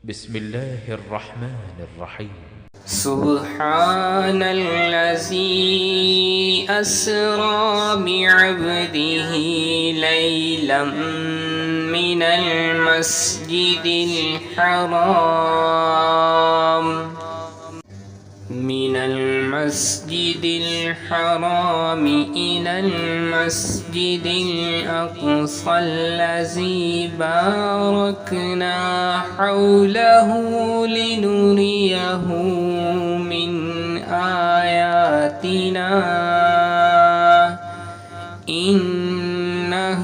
بسم الله الرحمن الرحيم. سبحان الذي أسرى بعبده ليلا من المسجد الحرام إلى المسجد الأقصى الذي باركنا حوله لنريه من آياتنا إنه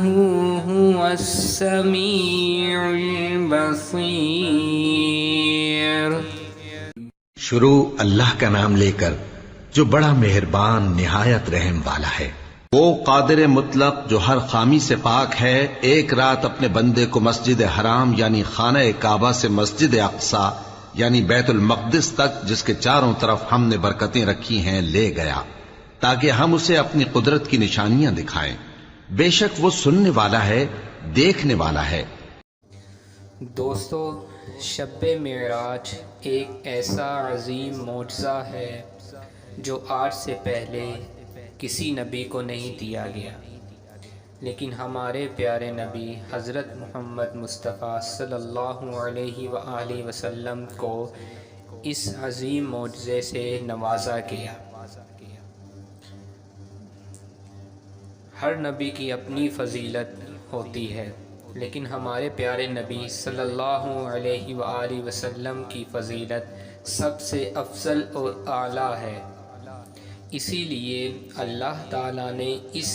هو السميع البصير۔ شروع اللہ کا نام لے کر جو بڑا مہربان نہایت رحم والا ہے۔ وہ قادر مطلق جو ہر خامی سے پاک ہے، ایک رات اپنے بندے کو مسجد حرام یعنی خانہ کعبہ سے مسجد اقصی یعنی بیت المقدس تک، جس کے چاروں طرف ہم نے برکتیں رکھی ہیں، لے گیا تاکہ ہم اسے اپنی قدرت کی نشانیاں دکھائیں۔ بے شک وہ سننے والا ہے، دیکھنے والا ہے۔ دوستو، شب معراج ایک ایسا عظیم معجزہ ہے جو آج سے پہلے کسی نبی کو نہیں دیا گیا، لیکن ہمارے پیارے نبی حضرت محمد مصطفیٰ صلی اللہ علیہ وآلہ وسلم کو اس عظیم معجزے سے نوازا گیا۔ ہر نبی کی اپنی فضیلت ہوتی ہے، لیکن ہمارے پیارے نبی صلی اللہ علیہ وآلہ وسلم کی فضیلت سب سے افضل اور اعلیٰ ہے۔ اسی لیے اللہ تعالیٰ نے اس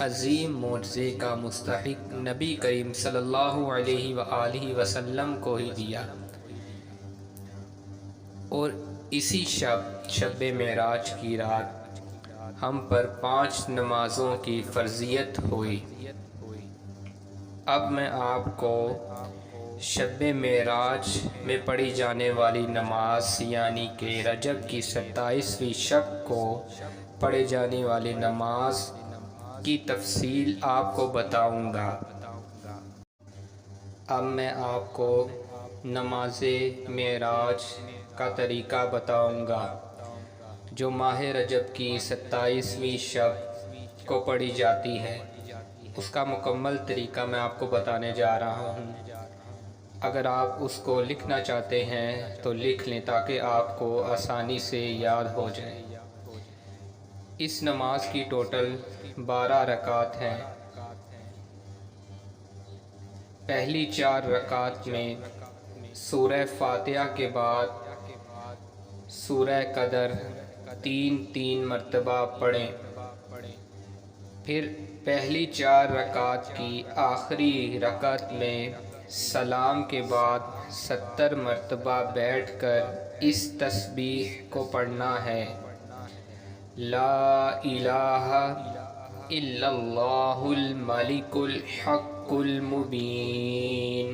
عظیم معجزے کا مستحق نبی کریم صلی اللہ علیہ وآلہ وسلم کو ہی دیا، اور اسی شب معراج کی رات ہم پر 5 نمازوں کی فرضیت ہوئی۔ اب میں آپ کو شب معراج میں پڑھی جانے والی نماز یعنی کہ رجب کی 27ویں شب کو پڑھی جانے والی نماز کی تفصیل آپ کو بتاؤں گا۔ اب میں آپ کو نماز معراج کا طریقہ بتاؤں گا جو ماہ رجب کی 27ویں شب کو پڑھی جاتی ہے۔ اس کا مکمل طریقہ میں آپ کو بتانے جا رہا ہوں۔ اگر آپ اس کو لکھنا چاہتے ہیں تو لکھ لیں تاکہ آپ کو آسانی سے یاد ہو جائے۔ اس نماز کی ٹوٹل 12 رکعت ہیں۔ پہلی 4 رکعت میں سورہ فاتحہ کے بعد سورہ قدر 3 مرتبہ پڑھیں، پھر پہلی 4 رکعت کی آخری رکعت میں سلام کے بعد 70 مرتبہ بیٹھ کر اس تسبیح کو پڑھنا ہے: لا الہ الا اللہ الملک الحق المبین،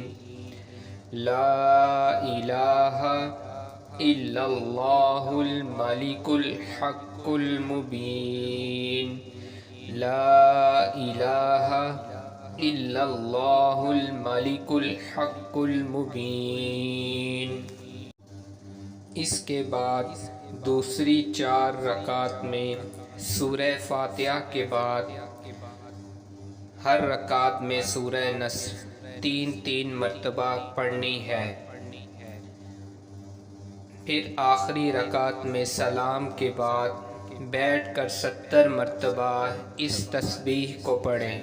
لا الہ الا اللہ الملک الحق المبین، لا الہ الا اللہ الملک الحق المبین۔ اس کے بعد دوسری 4 رکعت میں سورہ فاتحہ کے بعد ہر رکعت میں سورہ نصر 3 مرتبہ پڑھنی ہے، پھر آخری رکعت میں سلام کے بعد بیٹھ کر 70 مرتبہ اس تسبیح کو پڑھیں: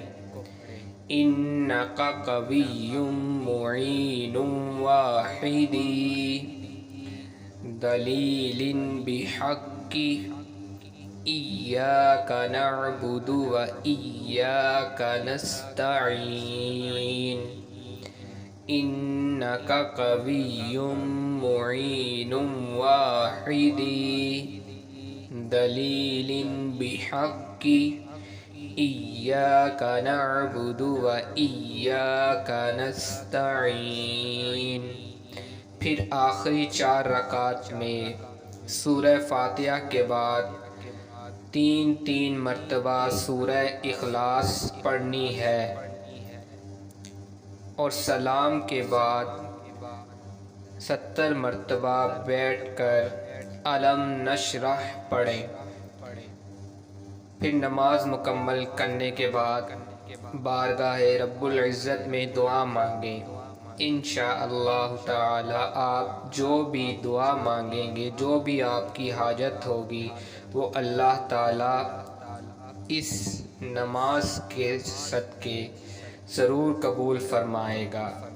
انک قوی معین واحدی دلیل بحق ایاک نعبد و ایاک نستعین، انک قوی معین واحدی دلیل بحق ایاک نعبد و ایاک نستعین۔ پھر آخری 4 رکعت میں سورہ فاتحہ کے بعد 3 مرتبہ سورہ اخلاص پڑھنی ہے، اور سلام کے بعد 70 مرتبہ بیٹھ کر علم نشرح پڑھیں۔ پھر نماز مکمل کرنے کے بعد بارگاہ رب العزت میں دعا مانگیں۔ انشاءاللہ تعالی آپ جو بھی دعا مانگیں گے، جو بھی آپ کی حاجت ہوگی، وہ اللہ تعالی اس نماز کے صدقے ضرور قبول فرمائے گا۔